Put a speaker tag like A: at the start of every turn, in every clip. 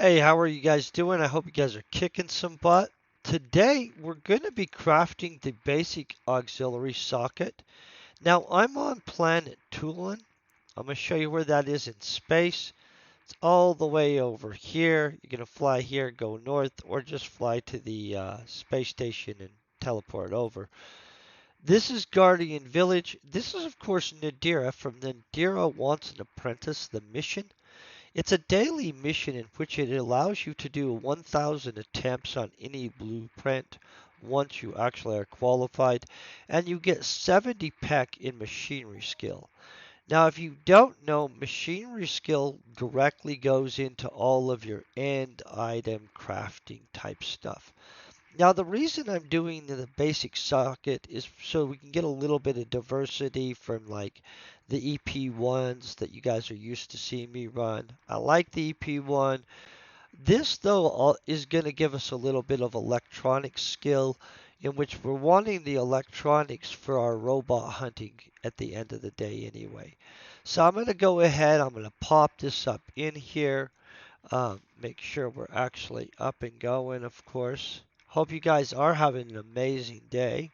A: Hey, how are you guys doing? I hope you guys are kicking some butt. Today, we're going to be crafting the basic auxiliary socket. Now, I'm on Planet Toulan. I'm going to show you where that is in space. It's all the way over here. You're going to fly here, go north, or just fly to the space station and teleport over. This is Guardian Village. This is, of course, Nadira from Nadira Wants an Apprentice, the mission. It's a daily mission in which it allows you to do 1,000 attempts on any blueprint once you actually are qualified, and you get 70 PEC in machinery skill. Now, if you don't know, machinery skill directly goes into all of your end item crafting type stuff. Now, the reason I'm doing the basic socket is so we can get a little bit of diversity from like the EP1s that you guys are used to seeing me run. I like the EP1. This, though, is going to give us a little bit of electronic skill in which we're wanting the electronics for our robot hunting at the end of the day anyway. So I'm going to go ahead, I'm going to pop this up in here. Make sure we're actually up and going, of course. Hope you guys are having an amazing day.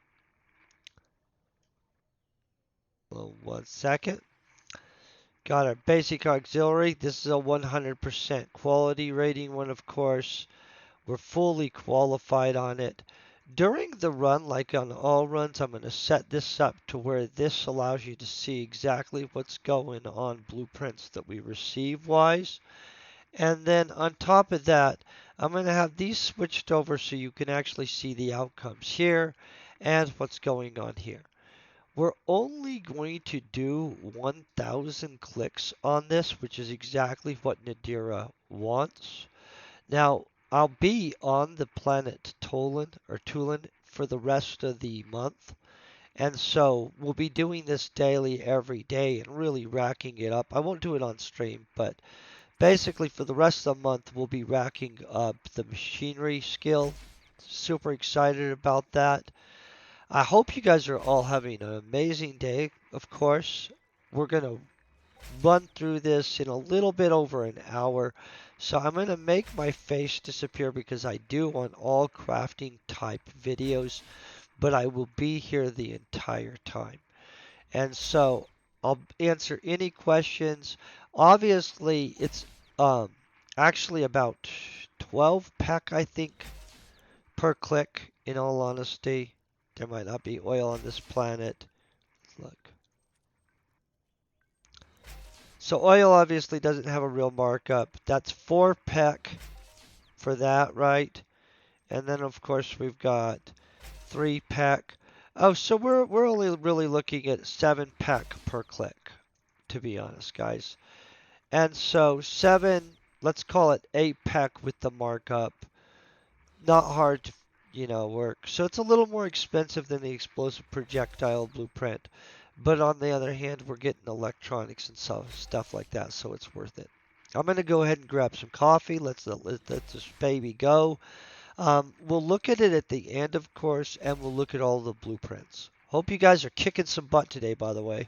A: Well, 1 second. Got our basic auxiliary. This is a 100% quality rating one, of course. We're fully qualified on it. During the run, like on all runs, I'm going to set this up to where this allows you to see exactly what's going on blueprints that we receive wise. And then on top of that, I'm going to have these switched over so you can actually see the outcomes here and what's going on here. We're only going to do 1,000 clicks on this, which is exactly what Nadira wants. Now, I'll be on the planet Toulan for the rest of the month. And so we'll be doing this daily every day and really racking it up. I won't do it on stream, but basically, for the rest of the month, we'll be racking up the machinery skill. Super excited about that. I hope you guys are all having an amazing day, of course. We're going to run through this in a little bit over an hour. So I'm going to make my face disappear because I do want all crafting type videos, but I will be here the entire time. And so I'll answer any questions. Obviously, it's um, actually about 12 PEC, I think, per click, in all honesty. There might not be oil on this planet. Look. So oil obviously doesn't have a real markup. That's 4 PEC for that, right? And then, of course, we've got 3 PEC. Oh, so we're only really looking at 7 PEC per click, to be honest, guys. And so 7, let's call it 8 PEC with the markup. Not hard to, work. So it's a little more expensive than the explosive projectile blueprint. But on the other hand, we're getting electronics and stuff like that, so it's worth it. I'm going to go ahead and grab some coffee. Let this baby go. We'll look at it at the end, of course, and we'll look at all the blueprints. Hope you guys are kicking some butt today, by the way.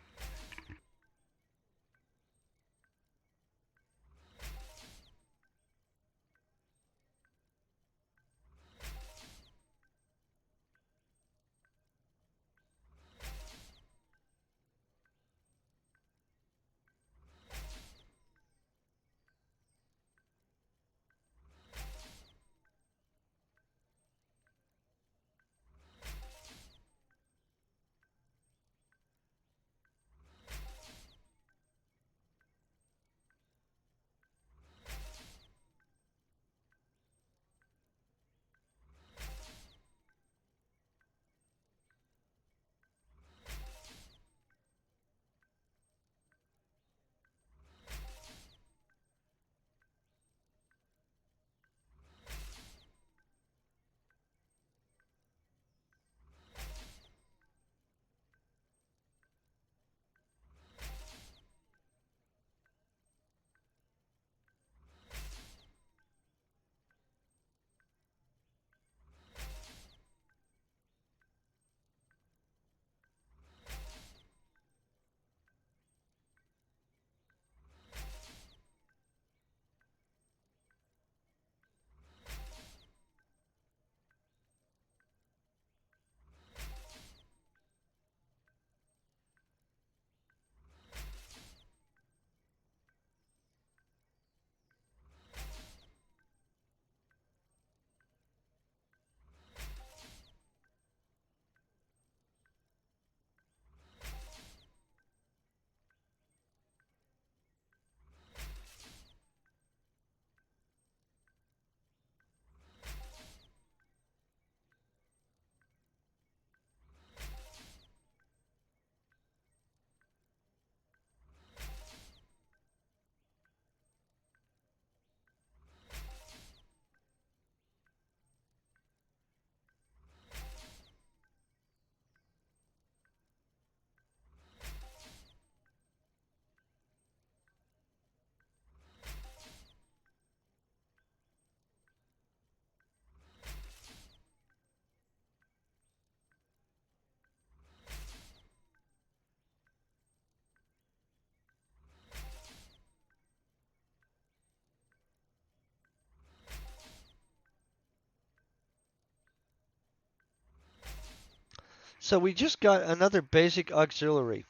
A: So we just got another basic auxiliary.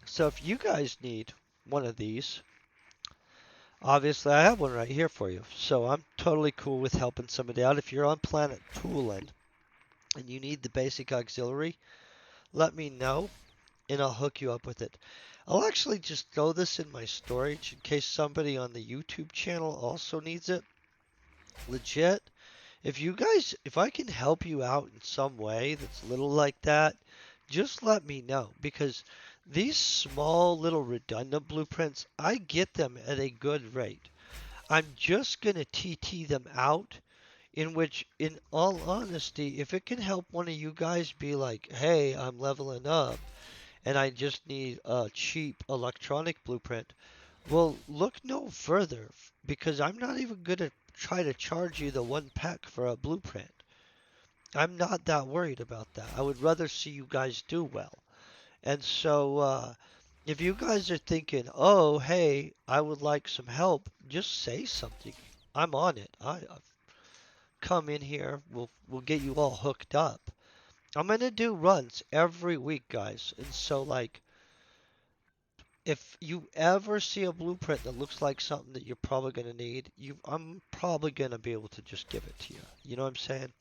A: So if you guys need one of these, obviously I have one right here for you. So I'm totally cool with helping somebody out. If you're on Planet Toulan and you need the basic auxiliary, let me know and I'll hook you up with it. I'll actually just throw this in my storage in case somebody on the YouTube channel also needs it. Legit, if I can help you out in some way that's little like that, just let me know because these small little redundant blueprints, I get them at a good rate. I'm just going to TT them out, in which, in all honesty, if it can help one of you guys be like, hey, I'm leveling up and I just need a cheap electronic blueprint, well, look no further because I'm not even going to try to charge you the 1 PEC for a blueprint. I'm not that worried about that. I would rather see you guys do well. And so, if you guys are thinking, oh, hey, I would like some help, just say something. I'm on it. I've come in here. We'll get you all hooked up. I'm gonna do runs every week, guys. And so, like, if you ever see a blueprint that looks like something that you're probably gonna need, I'm probably gonna be able to just give it to you. You know what I'm saying?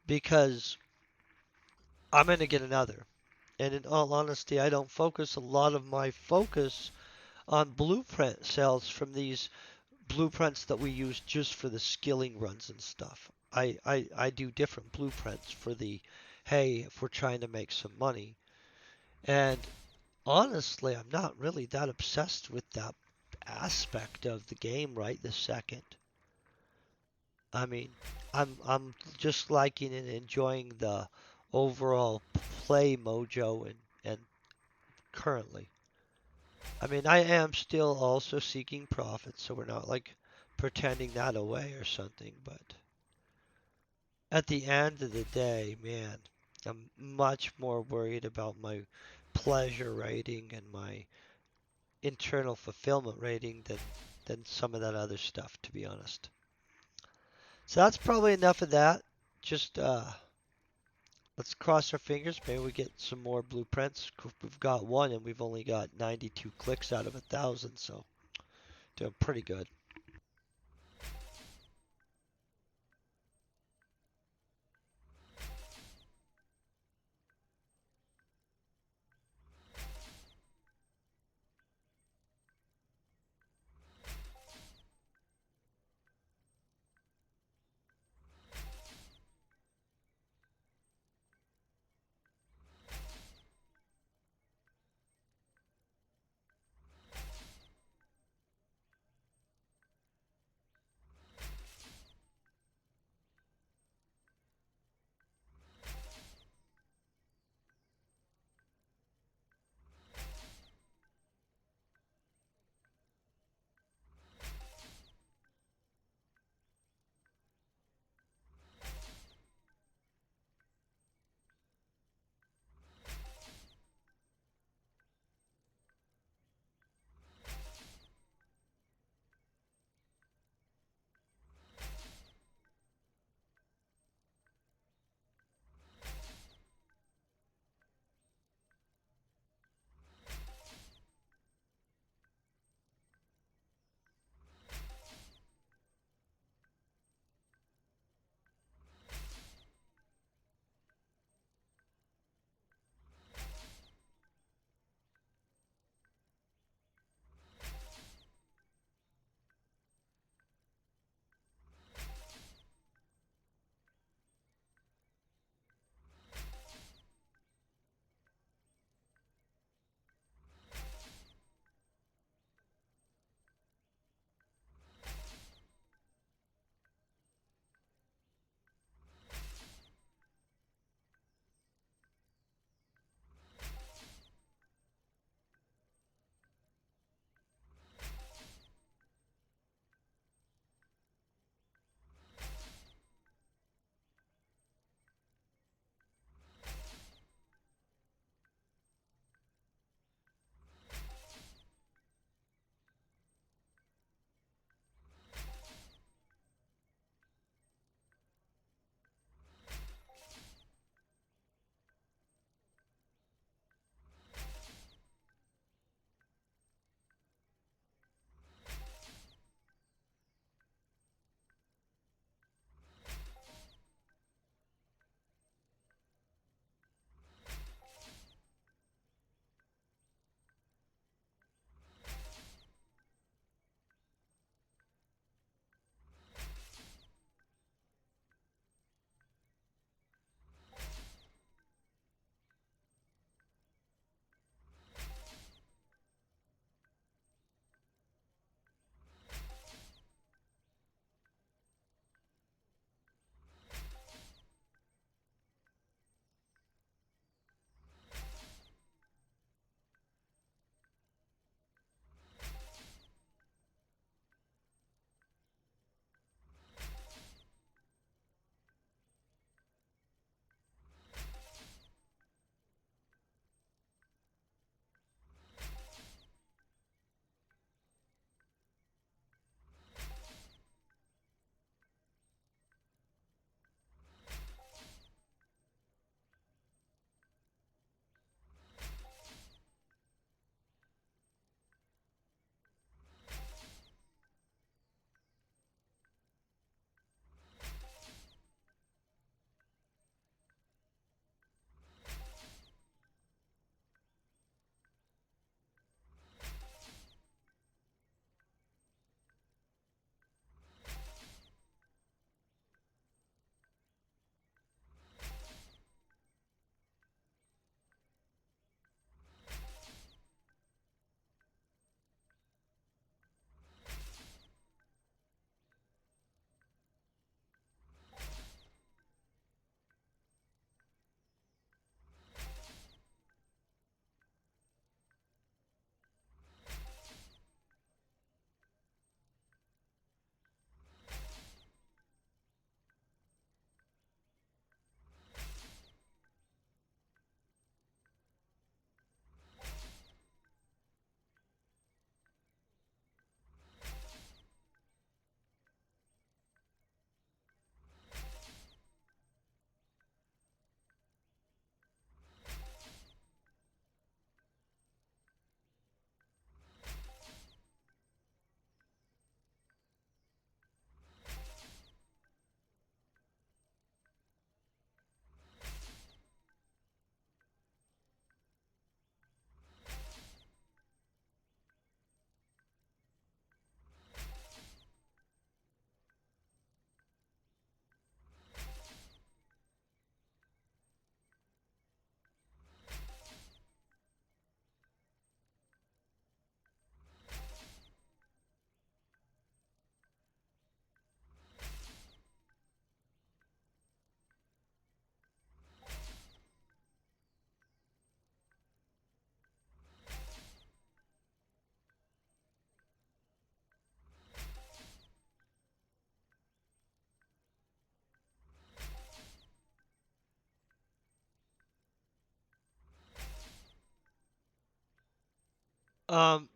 A: Because I'm gonna get another. And in all honesty, I don't focus a lot of my focus on blueprint sales from these blueprints that we use just for the skilling runs and stuff. I do different blueprints for the, hey, if we're trying to make some money. And honestly, I'm not really that obsessed with that aspect of the game right this second. I mean, I'm just liking and enjoying the overall play mojo and currently. I mean, I am still also seeking profit, so we're not like pretending that away or something, but at the end of the day, man, I'm much more worried about my pleasure rating and my internal fulfillment rating than some of that other stuff, to be honest. So that's probably enough of that. Just let's cross our fingers. Maybe we get some more blueprints. We've got one, and we've only got 92 clicks out of 1,000, so doing pretty good.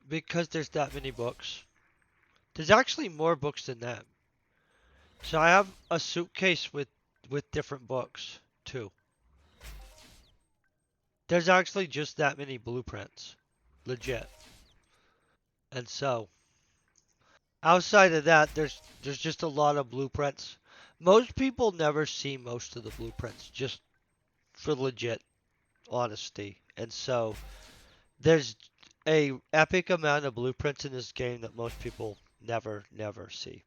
A: Because there's that many books. There's actually more books than that. So I have a suitcase with different books too. There's actually just that many blueprints. Legit. And so outside of that, there's just a lot of blueprints. Most people never see most of the blueprints, just for legit honesty. And so there's a epic amount of blueprints in this game that most people never see.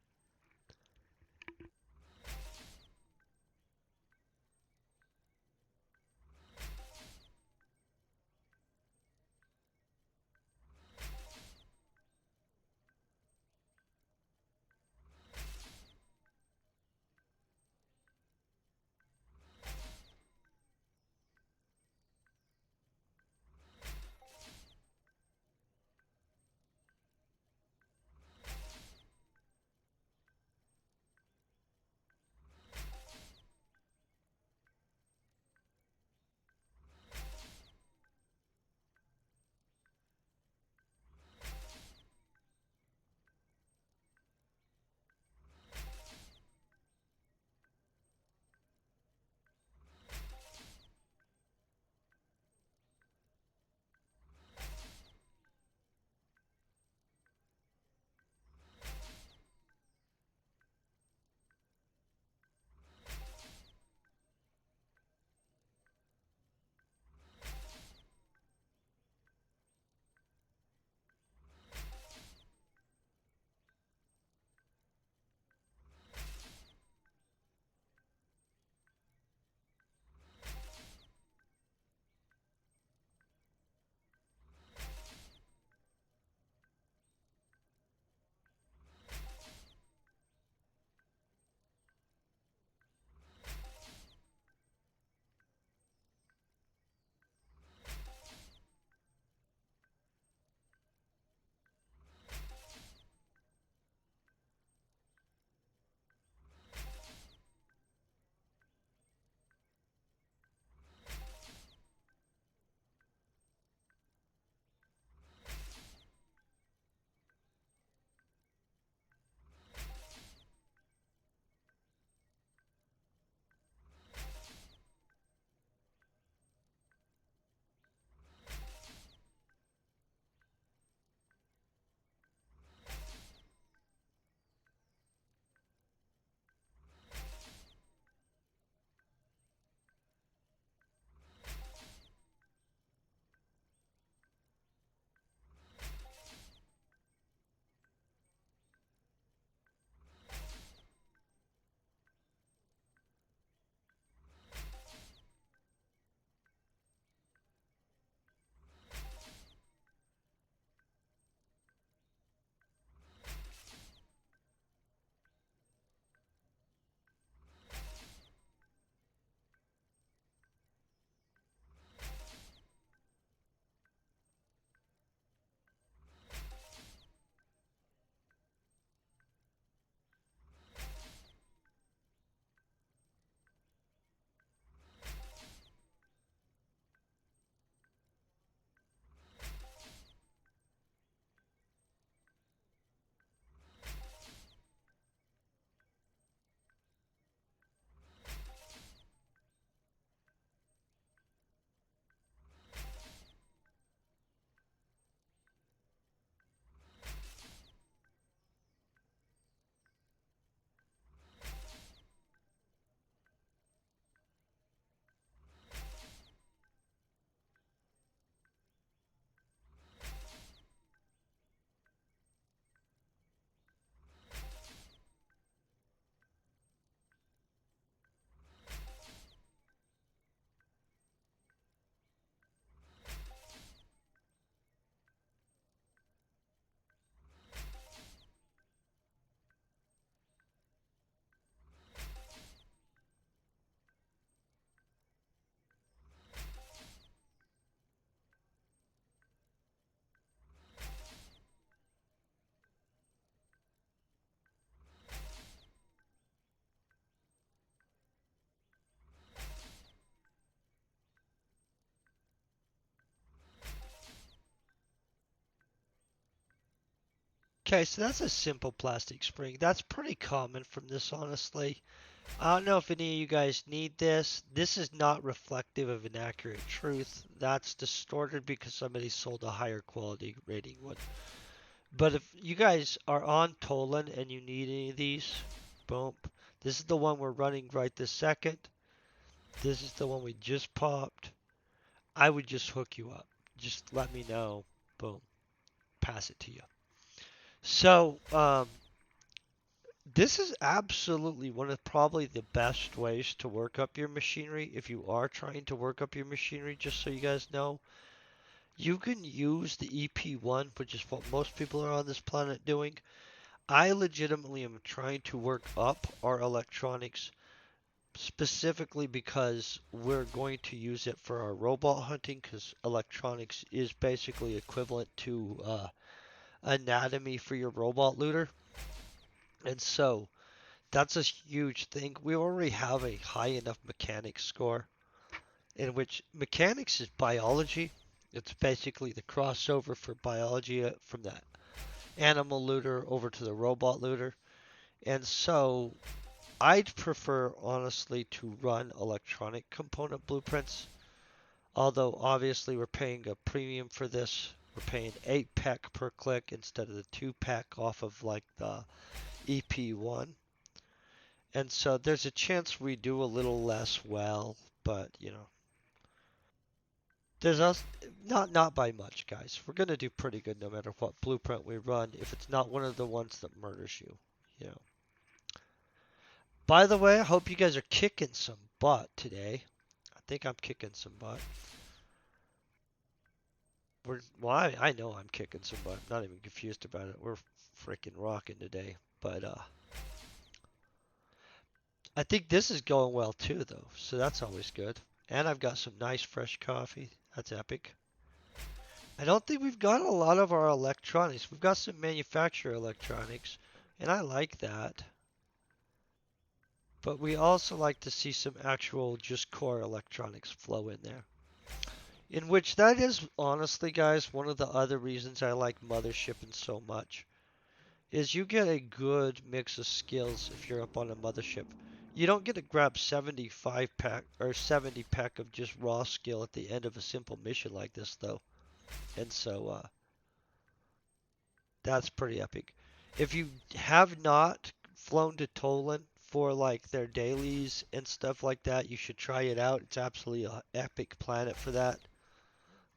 A: Okay, so that's a simple plastic spring. That's pretty common from this, honestly. I don't know if any of you guys need this. This is not reflective of an accurate truth. That's distorted because somebody sold a higher quality rating one. But if you guys are on Toulan and you need any of these, boom. This is the one we're running right this second. This is the one we just popped. I would just hook you up. Just let me know. Boom. Pass it to you. So, this is absolutely one of probably the best ways to work up your machinery if you are trying to work up your machinery, just so you guys know. You can use the EP1, which is what most people are on this planet doing. I legitimately am trying to work up our electronics specifically because we're going to use it for our robot hunting because electronics is basically equivalent to anatomy for your robot looter. And so that's a huge thing. We already have a high enough mechanics score in which mechanics is biology. It's basically the crossover for biology from that animal looter over to the robot looter. And so I'd prefer honestly to run electronic component blueprints. Although obviously we're paying a premium for this. We're paying 8 PEC per click instead of the 2 PEC off of like the EP1. And so there's a chance we do a little less well, but there's us not by much, guys. We're gonna do pretty good no matter what blueprint we run if it's not one of the ones that murders you. You know. By the way, I hope you guys are kicking some butt today. I think I'm kicking some butt. Well, I know I'm kicking some butt. I'm not even confused about it. We're freaking rocking today. But I think this is going well too, though. So that's always good. And I've got some nice fresh coffee. That's epic. I don't think we've got a lot of our electronics. We've got some manufacturer electronics, and I like that. But we also like to see some actual just core electronics flow in there. In which that is honestly, guys, one of the other reasons I like Mothershipping so much. Is you get a good mix of skills if you're up on a mothership. You don't get to grab 75 pack or 70 pack of just raw skill at the end of a simple mission like this though. And so that's pretty epic. If you have not flown to Tolan for like their dailies and stuff like that, you should try it out. It's absolutely an epic planet for that.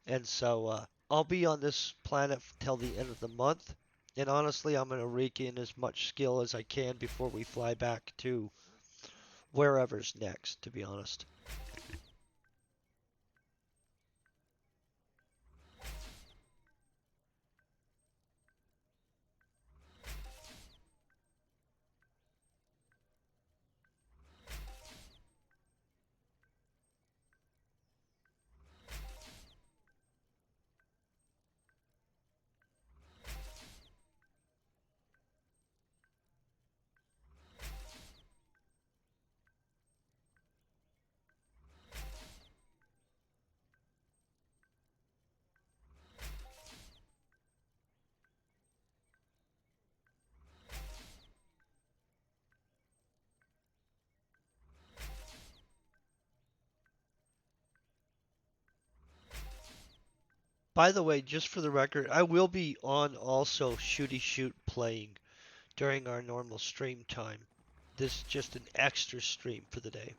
A: And so I'll be on this planet till the end of the month. And honestly, I'm going to rake in as much skill as I can before we fly back to wherever's next, to be honest. By the way, just for the record, I will be on also Shooty Shoot playing during our normal stream time. This is just an extra stream for the day.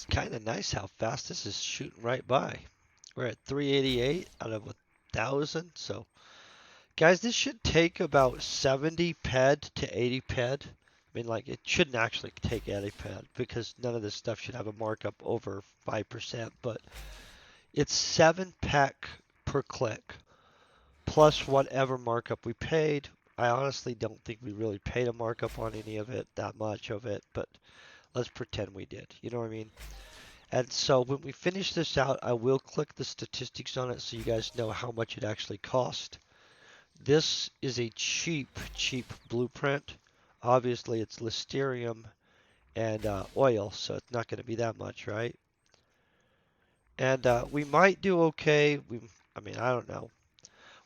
A: It's kind of nice how fast this is shooting right by. We're at 388 out of 1,000. So, guys, this should take about 70 ped to 80 ped. I mean, like, it shouldn't actually take 80 ped because none of this stuff should have a markup over 5%, but it's 7 PEC per click plus whatever markup we paid. I honestly don't think we really paid a markup on any of it, that much of it, but let's pretend we did. You know what I mean? And so when we finish this out, I will click the statistics on it so you guys know how much it actually cost. This is a cheap blueprint. Obviously, it's Listeria and oil, so it's not going to be that much, right? And we might do okay. I mean, I don't know.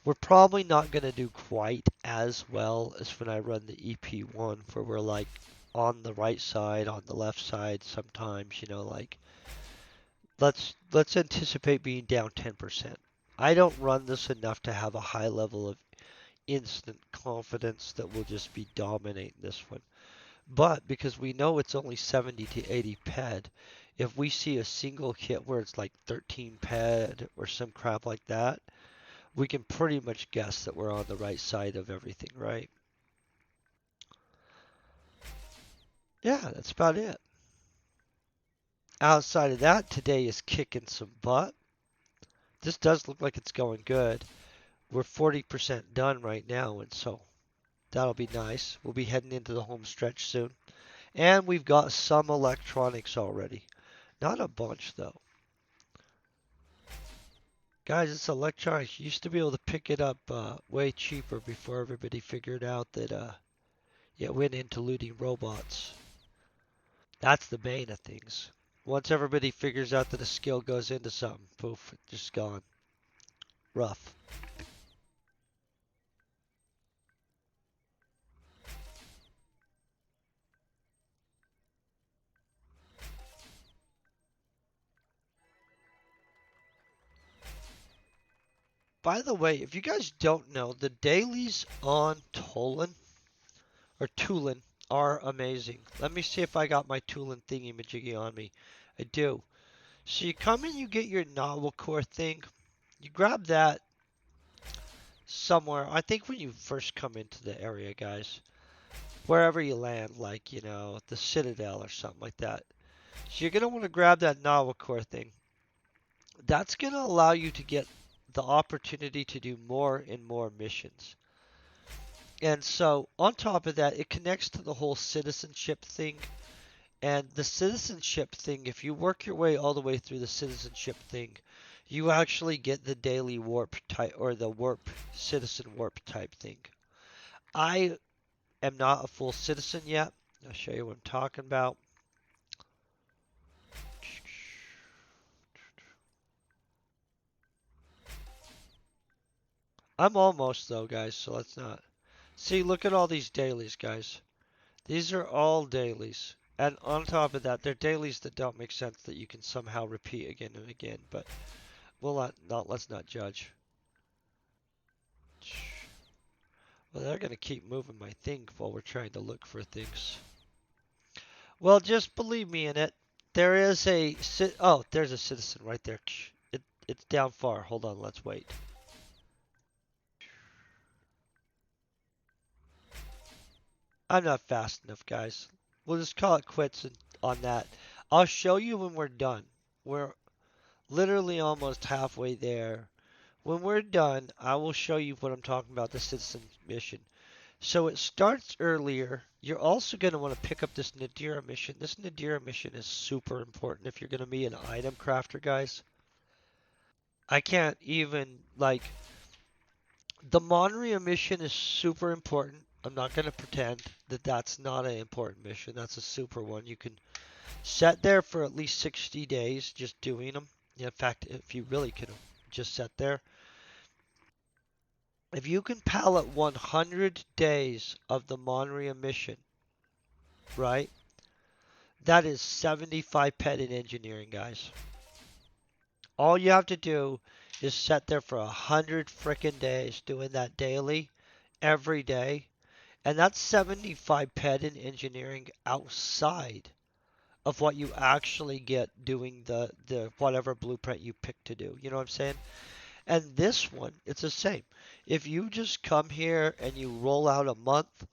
A: We're probably not going to do quite as well as when I run the EP1, where we're like on the right side, on the left side sometimes, you know, like let's anticipate being down 10%. I don't run this enough to have a high level of instant confidence that we'll just be dominating this one. But because we know it's only 70 to 80 ped, if we see a single hit where it's like 13 ped or some crap like that, we can pretty much guess that we're on the right side of everything, right? Yeah, that's about it. Outside of that, today is kicking some butt. This does look like it's going good. We're 40% done right now, and so that'll be nice. We'll be heading into the home stretch soon. And we've got some electronics already. Not a bunch, though. Guys, it's electronics. You used to be able to pick it up way cheaper before everybody figured out that it went into looting robots. That's the bane of things. Once everybody figures out that a skill goes into something, poof, it's just gone. Rough. By the way, if you guys don't know, the dailies on Toulan are amazing. Let me see if I got my Toulan thingy majiggy on me. I do. So you come in, you get your novel core thing. You grab that somewhere. I think when you first come into the area, guys, wherever you land, like, you know, the Citadel or something like that. So you're going to want to grab that novel core thing. That's going to allow you to get the opportunity to do more and more missions. And so on top of that, it connects to the whole citizenship thing. And the citizenship thing, if you work your way all the way through the citizenship thing, you actually get the daily warp type or the warp citizen warp type thing. I am not a full citizen yet. I'll show you what I'm talking about. I'm almost though, guys, so let's not. See, look at all these dailies, guys. These are all dailies. And on top of that, they're dailies that don't make sense that you can somehow repeat again and again, but let's not judge. Well, they're going to keep moving my thing while we're trying to look for things. Well, just believe me in it. There is there's a citizen right there. It's down far. Hold on, let's wait. I'm not fast enough, guys. We'll just call it quits on that. I'll show you when we're done. We're literally almost halfway there. When we're done, I will show you what I'm talking about, the citizen mission. So it starts earlier. You're also going to want to pick up this Nadira mission. This Nadira mission is super important if you're going to be an item crafter, guys. I can't even, like, the Monria mission is super important. I'm not going to pretend that that's not an important mission. That's a super one. You can set there for at least 60 days just doing them. In fact, if you really can just set there. If you can pallet 100 days of the Monria mission, right? That is 75 pet in engineering, guys. All you have to do is set there for 100 frickin' days doing that daily, every day. And that's 75 pet in engineering outside of what you actually get doing the whatever blueprint you pick to do. You know what I'm saying? And this one, it's the same. If you just come here and you roll out a month,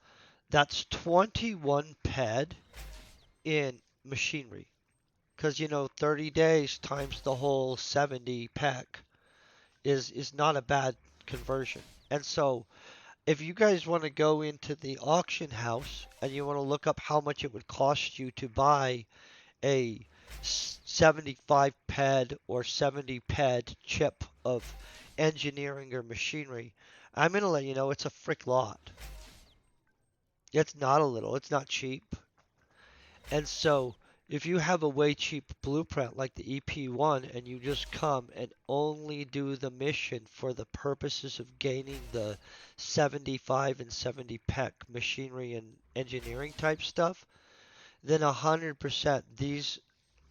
A: that's 21 ped in machinery. Because 30 days times the whole 70 PEC is not a bad conversion. And so if you guys want to go into the auction house and you want to look up how much it would cost you to buy a 75 ped or 70 ped chip of engineering or machinery, I'm going to let you know it's a frick lot. It's not a little, it's not cheap. And so if you have a way cheap blueprint like the EP1 and you just come and only do the mission for the purposes of gaining the 75 and 70 PEC machinery and engineering type stuff, then 100% these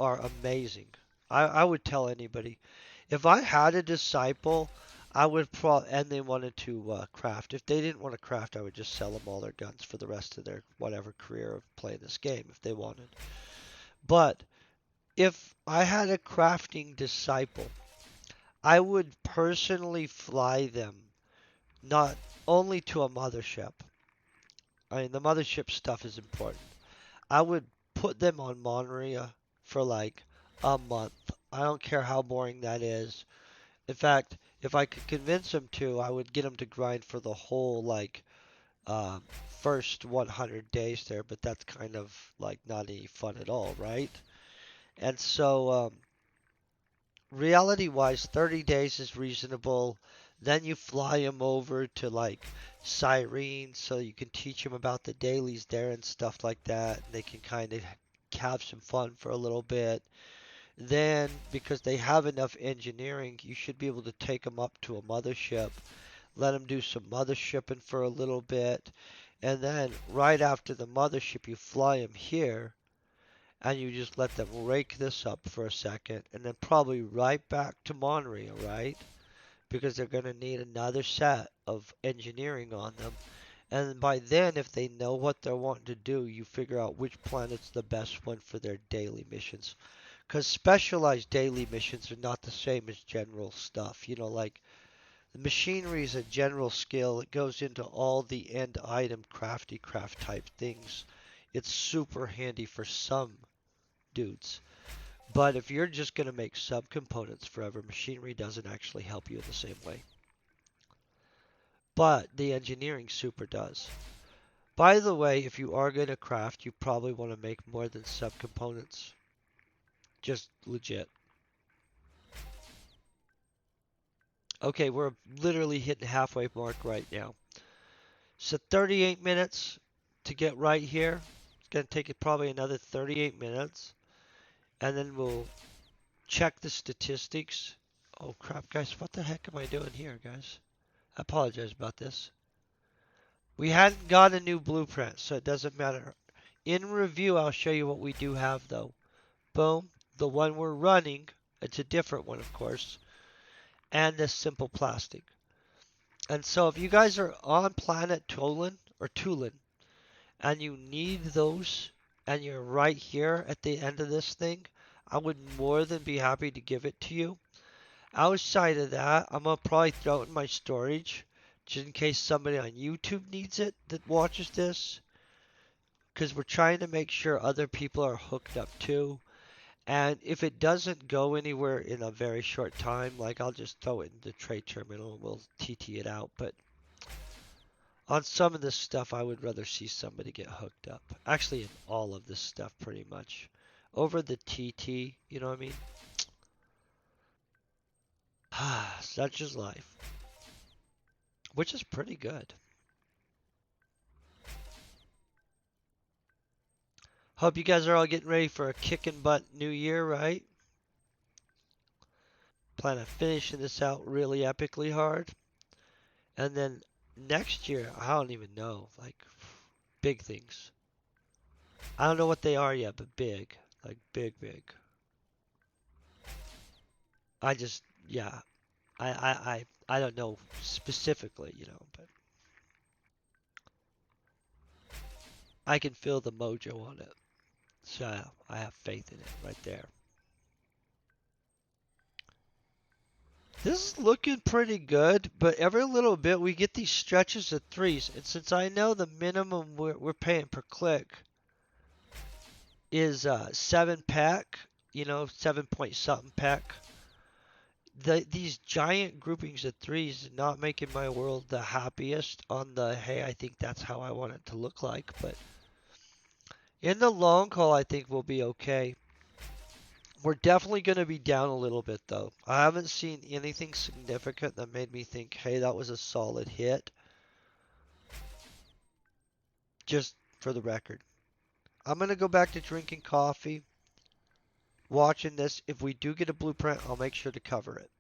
A: are amazing. I would tell anybody. If I had a disciple, I would and they wanted to craft. If they didn't want to craft, I would just sell them all their guns for the rest of their whatever career of playing this game if they wanted. But if I had a crafting disciple, I would personally fly them not only to a mothership. I mean, the mothership stuff is important. I would put them on Monria for like a month. I don't care how boring that is. In fact, if I could convince them to, I would get them to grind for the whole like um, first 100 days there. But that's kind of like not any fun at all, right? And so reality-wise, 30 days is reasonable. Then you fly them over to like Cyrene so you can teach them about the dailies there and stuff like that. They can kind of have some fun for a little bit. Then, because they have enough engineering, you should be able to take them up to a mothership, let them do some mothershipping for a little bit, and then right after the mothership, you fly them here and you just let them rake this up for a second, and then probably right back to Monria, right? Because they're going to need another set of engineering on them. And by then, if they know what they're wanting to do, you figure out which planet's the best one for their daily missions. Because specialized daily missions are not the same as general stuff. Like the machinery is a general skill. It goes into all the end item crafty craft type things. It's super handy for some dudes. But if you're just going to make subcomponents forever, machinery doesn't actually help you in the same way. But the engineering super does. By the way, if you are going to craft, you probably want to make more than subcomponents. Just legit. Okay, we're literally hitting halfway mark right now. So 38 minutes to get right here. It's going to take it probably another 38 minutes. And then we'll check the statistics. Oh crap, guys, what the heck am I doing here, guys? I apologize about this. We hadn't got a new blueprint, so it doesn't matter. In review, I'll show you what we do have, though. Boom. The one we're running, it's a different one, of course. And this simple plastic. And so if you guys are on Planet Toulan, or Toulan, and you need those, and you're right here at the end of this thing, I would more than be happy to give it to you. Outside of that, I'm going to probably throw it in my storage, just in case somebody on YouTube needs it that watches this. Because we're trying to make sure other people are hooked up too. And if it doesn't go anywhere in a very short time, like I'll just throw it in the trade terminal and we'll TT it out. But on some of this stuff, I would rather see somebody get hooked up. Actually, in all of this stuff, pretty much. Over the TT, you know what I mean? Such is life. Which is pretty good. Hope you guys are all getting ready for a kicking butt new year, right? Plan on finishing this out really epically hard. And then next year, I don't even know. Like, big things. I don't know what they are yet, but big. Like, big, big. I just, yeah. I don't know specifically, but I can feel the mojo on it. So I have faith in it right there. This is looking pretty good, but every little bit we get these stretches of threes. And since I know the minimum we're paying per click is 7 PEC, 7 point something PEC, these giant groupings of threes are not making my world the happiest on the, hey, I think that's how I want it to look like. But in the long haul, I think we'll be okay. We're definitely going to be down a little bit, though. I haven't seen anything significant that made me think, hey, that was a solid hit. Just for the record. I'm going to go back to drinking coffee, watching this. If we do get a blueprint, I'll make sure to cover it.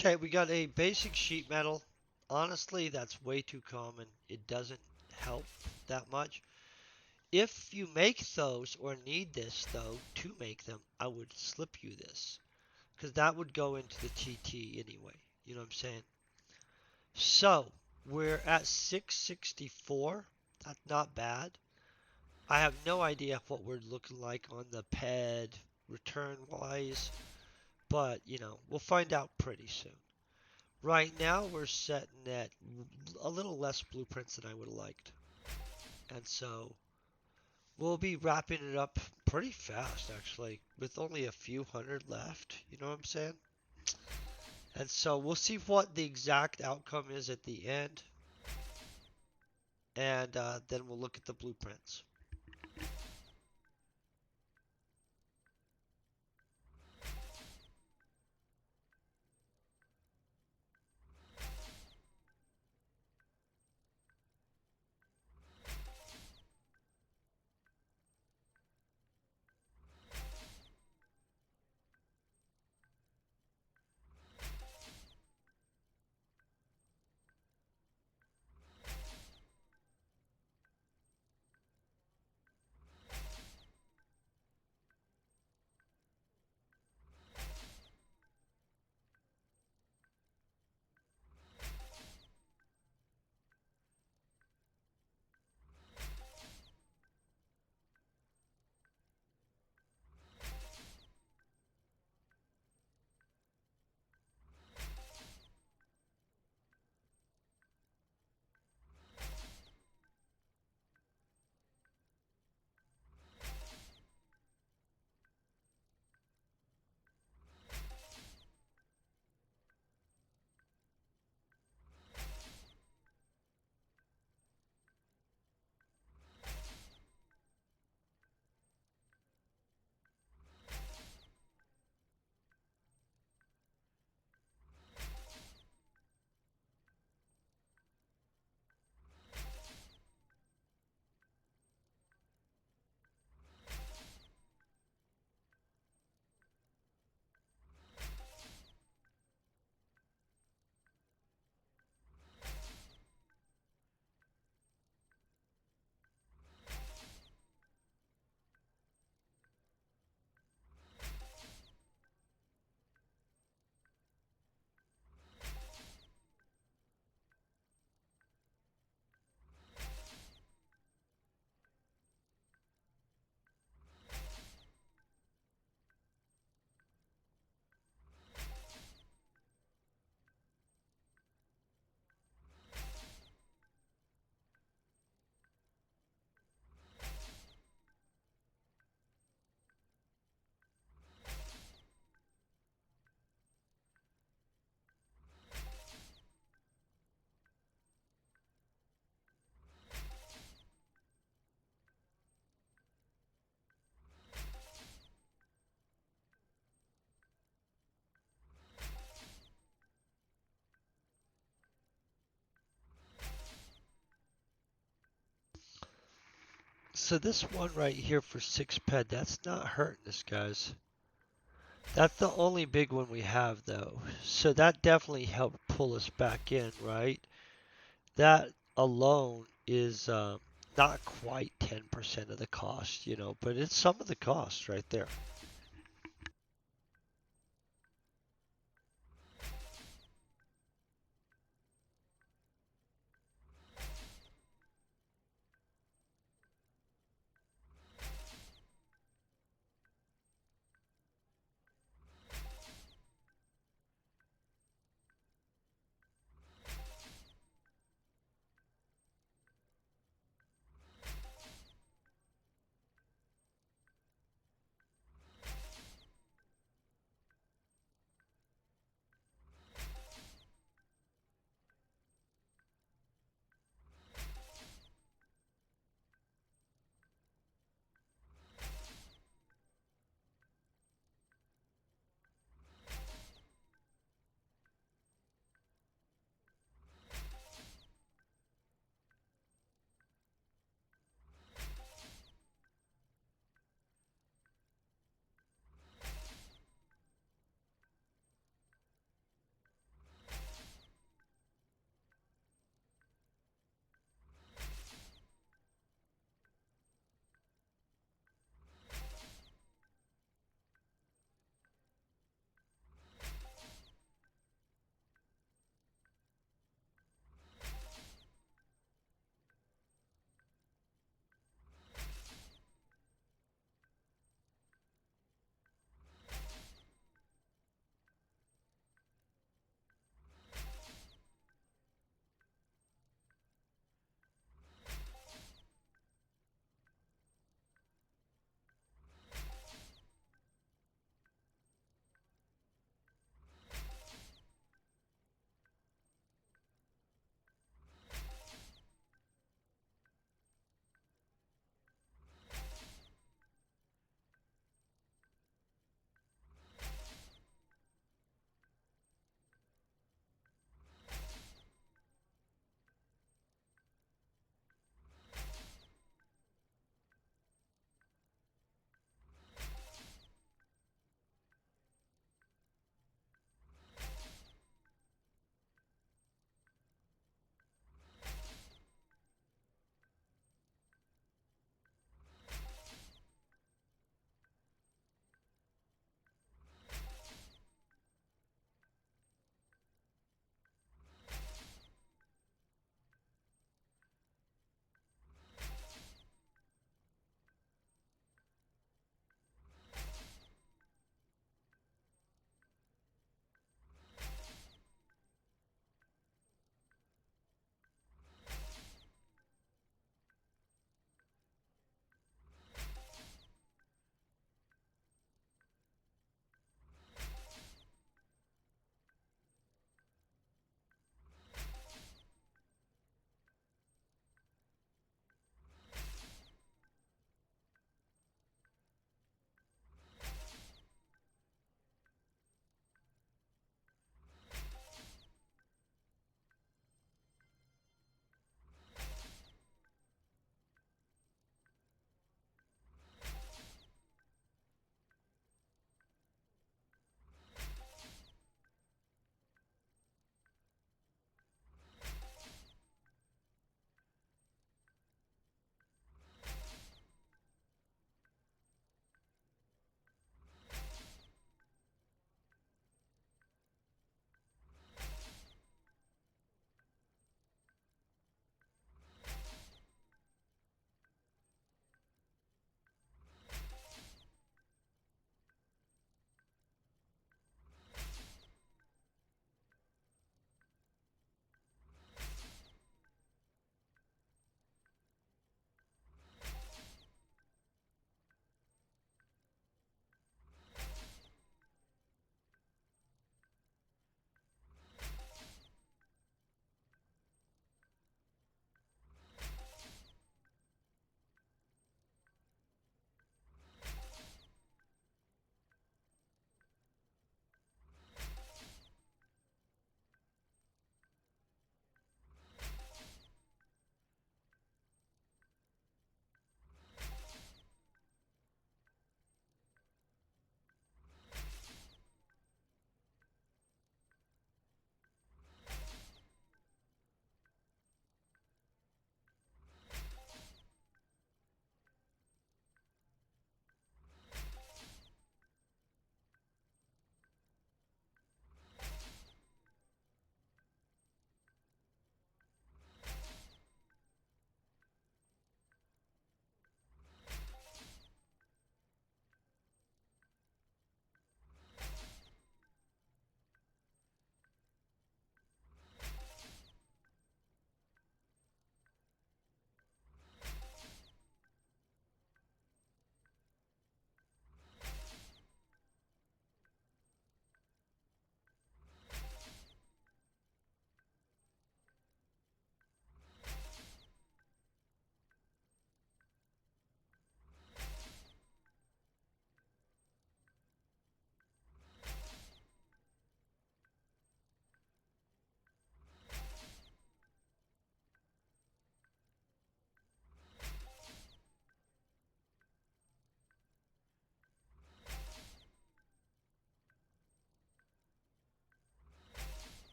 A: Okay, we got a basic sheet metal. Honestly, that's way too common. It doesn't help that much. If you make those or need this though to make them, I would slip you this because that would go into the TT anyway. You know what I'm saying? So we're at 664. That's not bad. I have no idea what we're looking like on the PED return wise, but we'll find out pretty soon. Right now we're setting at a little less blueprints than I would have liked. And so we'll be wrapping it up pretty fast actually, with only a few hundred left, you know what I'm saying? And so we'll see what the exact outcome is at the end, and then we'll look at the blueprints. So this one right here for 6 ped, that's not hurting us, guys. That's the only big one we have though. So that definitely helped pull us back in, right? That alone is not quite 10% of the cost, but it's some of the cost right there.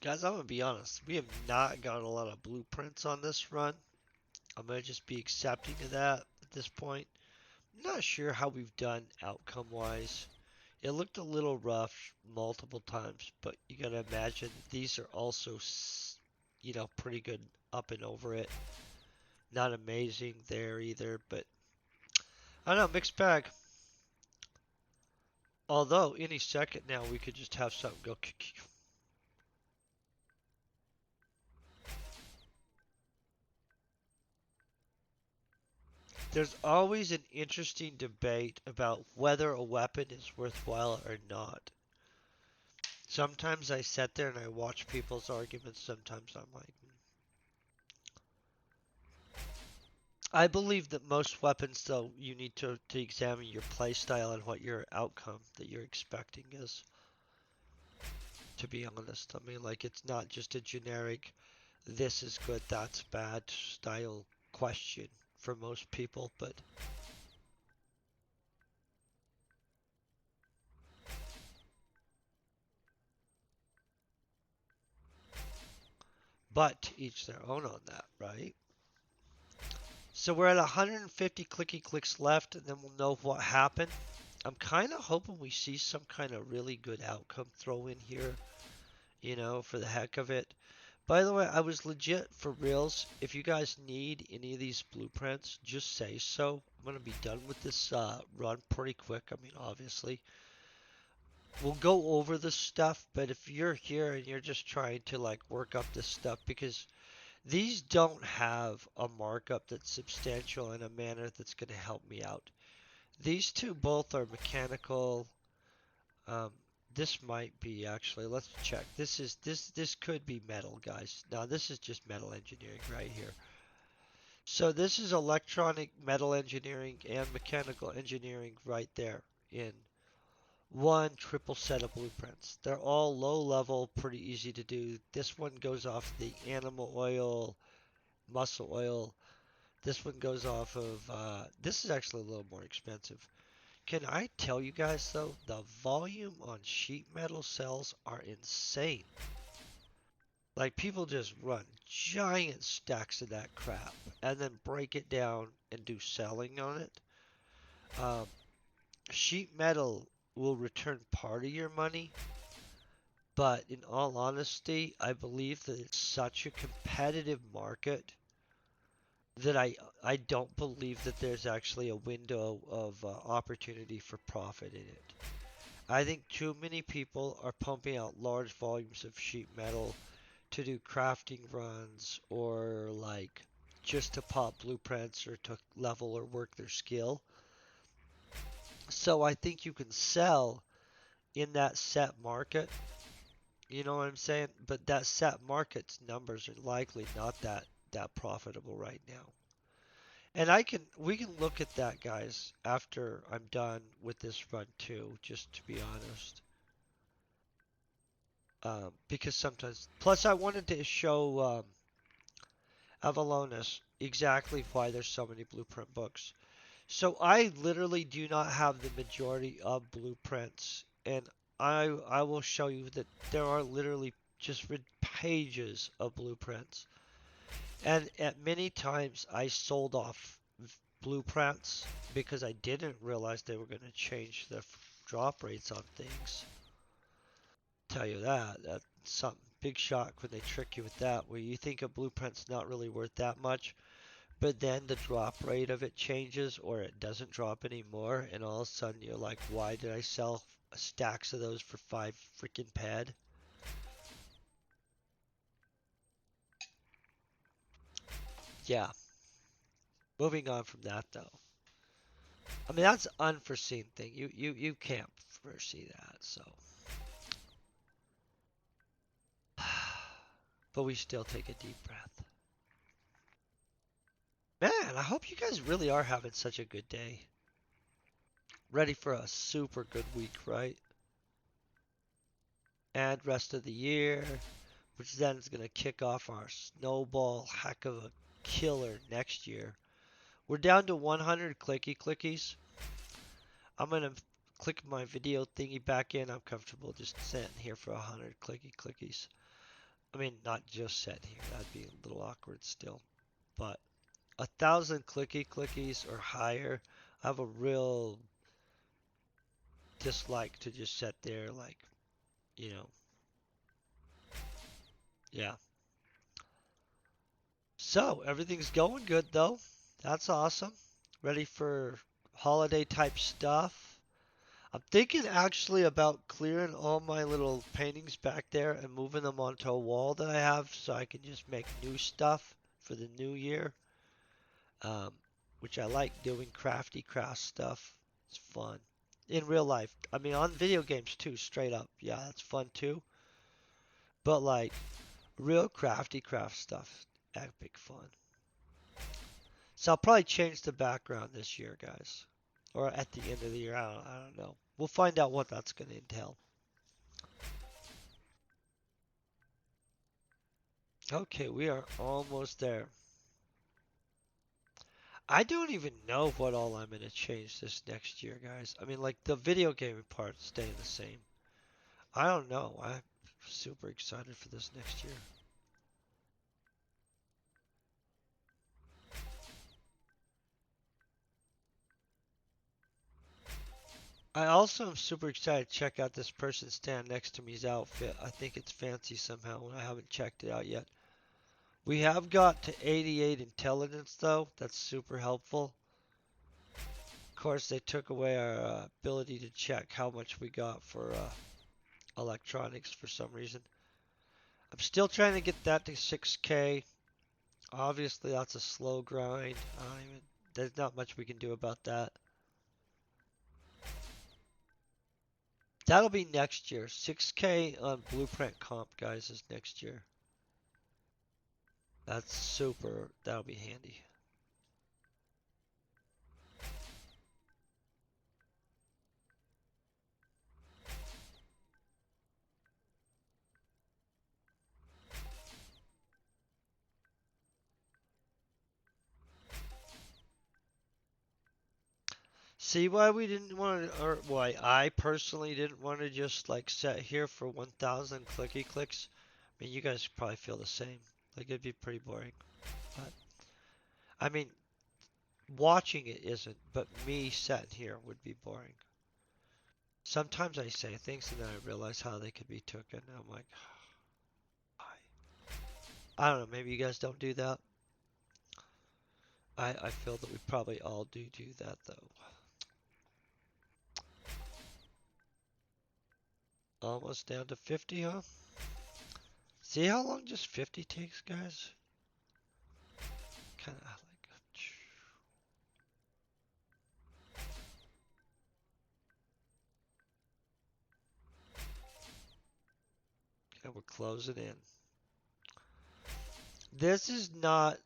A: Guys, I'm gonna be honest. We have not gotten a lot of blueprints on this run. I'm gonna just be accepting of that at this point. Not sure how we've done outcome wise. It looked a little rough multiple times, but you gotta imagine these are also, pretty good up and over it. Not amazing there either, but I don't know, mixed bag. Although any second now we could just have something go. There's always an interesting debate about whether a weapon is worthwhile or not. Sometimes I sit there and I watch people's arguments. Sometimes I'm like, I believe that most weapons, though, you need to examine your playstyle and what your outcome that you're expecting is. To be honest, I mean, like, it's not just a generic, this is good, that's bad style question for most people, but to each their own on that, right? So we're at 150 clicky clicks left, and then we'll know what happened. I'm kind of hoping we see some kind of really good outcome throw in here, for the heck of it. By the way, I was legit for reals. If you guys need any of these blueprints, just say so. I'm going to be done with this run pretty quick. I mean, obviously. We'll go over this stuff, but if you're here and you're just trying to like work up this stuff, because these don't have a markup that's substantial in a manner that's going to help me out. These two both are mechanical. Um, this might be actually. Let's check. This could be metal, guys. Now this is just metal engineering right here. So this is electronic metal engineering and mechanical engineering right there in one triple set of blueprints. They're all low level, pretty easy to do. This one goes off the animal oil, muscle oil. This one goes off of, this is actually a little more expensive. Can I tell you guys though, the volume on sheet metal cells are insane. Like people just run giant stacks of that crap and then break it down and do selling on it. Um, Sheet metal will return part of your money, but in all honesty, I believe that it's such a competitive market that I don't believe that there's actually a window of opportunity for profit in it. I think too many people are pumping out large volumes of sheet metal to do crafting runs or like just to pop blueprints or to level or work their skill. So I think you can sell in that set market. You know what I'm saying? But that set market's numbers are likely not that profitable right now. And we can look at that, guys, after I'm done with this run too, just to be honest. Because sometimes, plus I wanted to show Avalonis exactly why there's so many blueprint books. So I literally do not have the majority of blueprints, and I will show you that there are literally just pages of blueprints. And at many times I sold off blueprints because I didn't realize they were going to change the drop rates on things. Tell you that's something big shock when they trick you with that, where you think a blueprint's not really worth that much, but then the drop rate of it changes or it doesn't drop anymore, and all of a sudden you're like, why did I sell stacks of those for 5 freaking ped? Yeah, moving on from that though. I mean, that's an unforeseen thing. You can't foresee that, so. But we still take a deep breath. Man, I hope you guys really are having such a good day. Ready for a super good week, right? And rest of the year, which then is going to kick off our snowball heck of a killer next year. We're down to 100 clicky clickies. I'm going to click my video thingy back in. I'm comfortable just sitting here for 100 clicky clickies. I mean, not just set here. That'd be a little awkward still. But 1,000 clickies or higher, I have a real dislike to just set there like, you know, yeah. So everything's going good though. That's awesome. Ready for holiday type stuff. I'm thinking actually about clearing all my little paintings back there and moving them onto a wall that I have so I can just make new stuff for the new year. Um, which I like doing crafty craft stuff. It's fun. In real life. I mean, on video games too, straight up. Yeah, that's fun too. But like real crafty craft stuff, epic fun. So I'll probably change the background this year, guys. Or at the end of the year. I don't know. We'll find out what that's going to entail. Okay, we are almost there. I don't even know what all I'm going to change this next year, guys. I mean, like the video gaming part staying the same. I don't know. I'm super excited for this next year. I also am super excited to check out this person standing next to me's outfit. I think it's fancy somehow, and I haven't checked it out yet. We have got to 88 intelligence, though. That's super helpful. Of course, they took away our ability to check how much we got for electronics for some reason. I'm still trying to get that to 6K. Obviously, that's a slow grind. There's not much we can do about that. That'll be next year. 6K on Blueprint Comp, guys, is next year. That's super. That'll be handy. See why we didn't want to, or why I personally didn't want to just like set here for 1,000 clicky clicks. I mean, you guys probably feel the same. Like it'd be pretty boring. But I mean, watching it isn't, but me sitting here would be boring. Sometimes I say things and then I realize how they could be taken. And I'm like, I don't know. Maybe you guys don't do that. I feel that we probably all do that though. Almost down to 50, huh? See how long just 50 takes, guys? Kind of like. Okay, we're closing in. This is not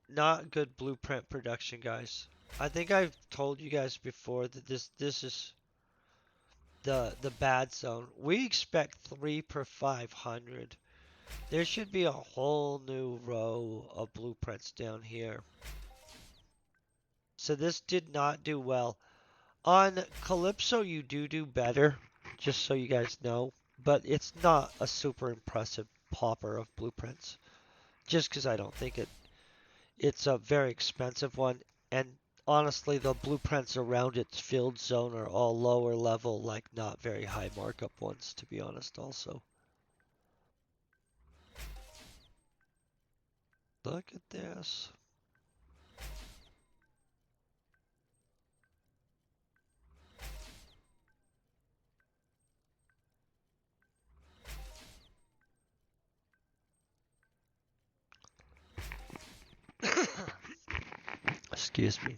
A: good blueprint production, guys. I think I've told you guys before that this is the bad zone. We expect 3 per 500. There should be a whole new row of blueprints down here. So this did not do well. On Calypso, you do better, just so you guys know. But it's not a super impressive popper of blueprints. Just because I don't think it's a very expensive one. And honestly, the blueprints around its field zone are all lower level, like not very high markup ones, to be honest, also. Look at this. Excuse me.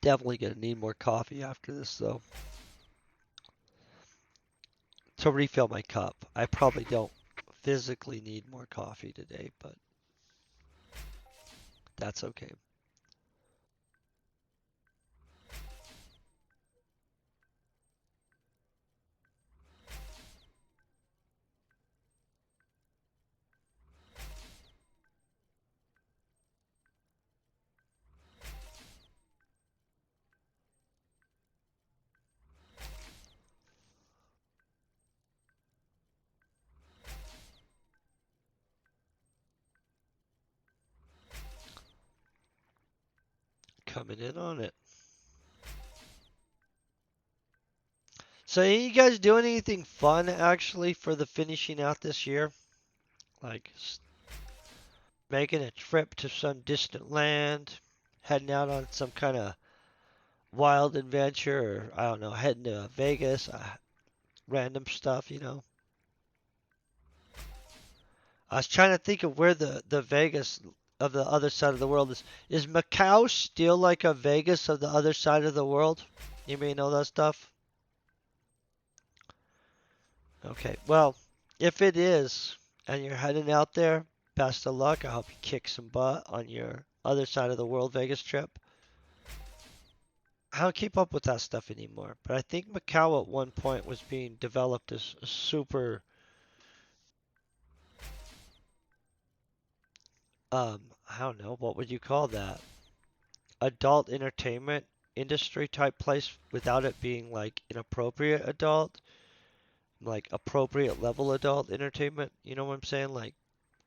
A: Definitely gonna need more coffee after this, though. To refill my cup. I probably don't physically need more coffee today, but that's okay. coming in on it. So, you guys doing anything fun actually for the finishing out this year? Like making a trip to some distant land, heading out on some kind of wild adventure, or I don't know, heading to Vegas, random stuff, you know. I was trying to think of where the Vegas of the other side of the world is. Is Macau still like a Vegas of the other side of the world? You may know that stuff? Okay, well, if it is, and you're heading out there, best of luck. I hope you kick some butt on your other side of the world Vegas trip. I don't keep up with that stuff anymore, but I think Macau at one point was being developed as a super, I don't know, what would you call that? Adult entertainment industry type place without it being like inappropriate adult, like appropriate level adult entertainment. You know what I'm saying? Like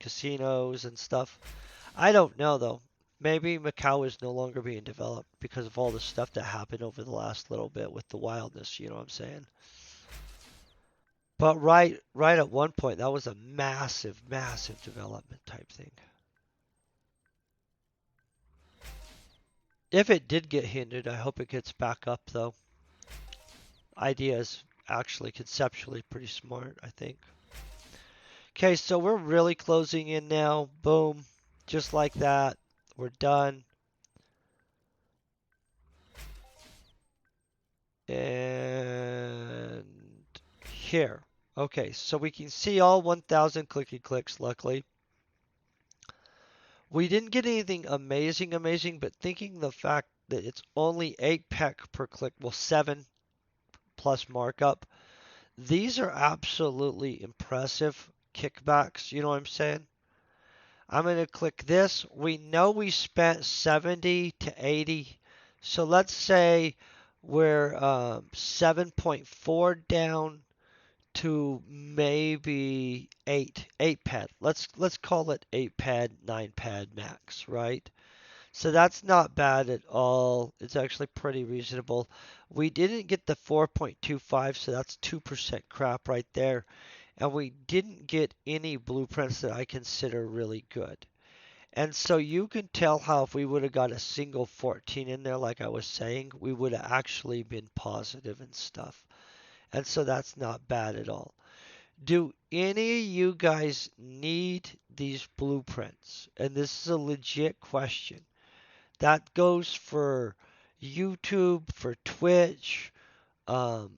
A: casinos and stuff. I don't know though. Maybe Macau is no longer being developed because of all the stuff that happened over the last little bit with the wildness, you know what I'm saying? But right at one point that was a massive, massive development type thing. If it did get hindered, I hope it gets back up though. Idea is actually conceptually pretty smart, I think. Okay, so we're really closing in now. Boom. Just like that. We're done. And here. Okay, so we can see all 1,000 clicky clicks, luckily. We didn't get anything amazing, but thinking the fact that it's only 8 PEC per click, well, 7 plus markup, these are absolutely impressive kickbacks. You know what I'm saying? I'm going to click this. We know we spent 70 to 80. So let's say we're 7.4 down to maybe 8 pad. Let's call it 8 pad, 9 pad max, right? So that's not bad at all. It's actually pretty reasonable. We didn't get the 4.25, so that's 2% crap right there. And we didn't get any blueprints that I consider really good. And so you can tell how if we would have got a single 14 in there, like I was saying, we would have actually been positive and stuff. And so that's not bad at all. Do any of you guys need these blueprints? And this is a legit question. That goes for YouTube, for Twitch, um,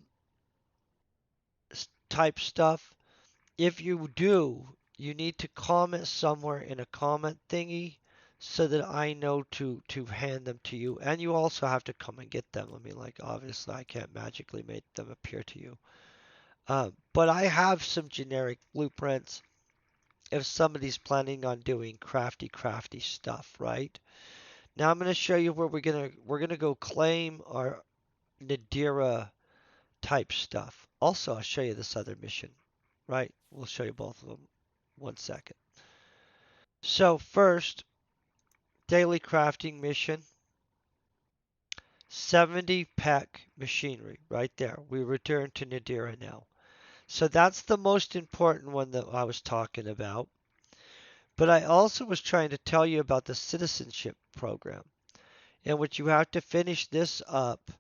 A: type stuff. If you do, you need to comment somewhere in a comment thingy so that I know to hand them to you. And you also have to come and get them. I mean, like, obviously, I can't magically make them appear to you. But I have some generic blueprints if somebody's planning on doing crafty stuff, right? Now I'm going to show you where we're gonna go claim our Nadira type stuff. Also, I'll show you this other mission, right? We'll show you both of them. 1 second. So first, daily crafting mission, 70 pack machinery, right there. We return to Nadira now. So that's the most important one that I was talking about. But I also was trying to tell you about the citizenship program, in which you have to finish this up,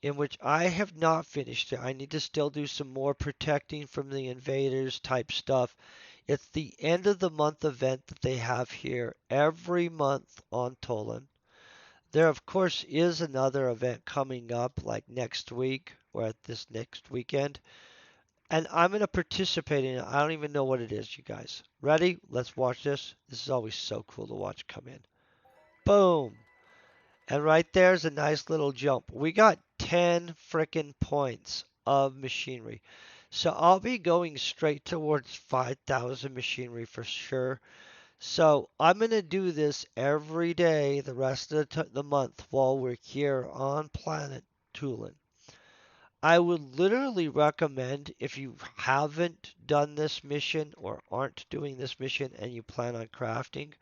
A: in which I have not finished it. I need to still do some more protecting from the invaders type stuff. It's the end of the month event that they have here every month on Toulan. There, of course, is another event coming up like next week or at this next weekend. And I'm going to participate in it. I don't even know what it is, you guys. Ready? Let's watch this. This is always so cool to watch come in. Boom. And right there's a nice little jump. We got 10 frickin' points of machinery. So I'll be going straight towards 5,000 machinery for sure. So I'm going to do this every day the rest of the month while we're here on Planet Toulan. I would literally recommend if you haven't done this mission or aren't doing this mission and you plan on crafting,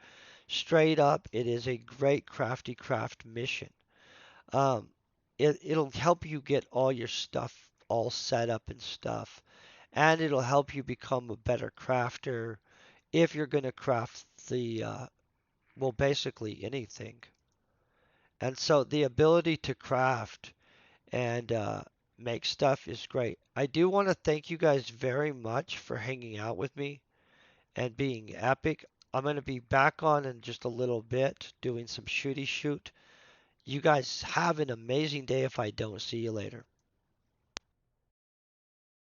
A: straight up, it is a great crafty craft mission. Um, it'll help you get all your stuff all set up and stuff, and it'll help you become a better crafter if you're going to craft well, basically anything. And so the ability to craft and make stuff is great. I do want to thank you guys very much for hanging out with me and being epic. I'm going to be back on in just a little bit doing some shooty shoot. You guys have an amazing day if I don't see you later.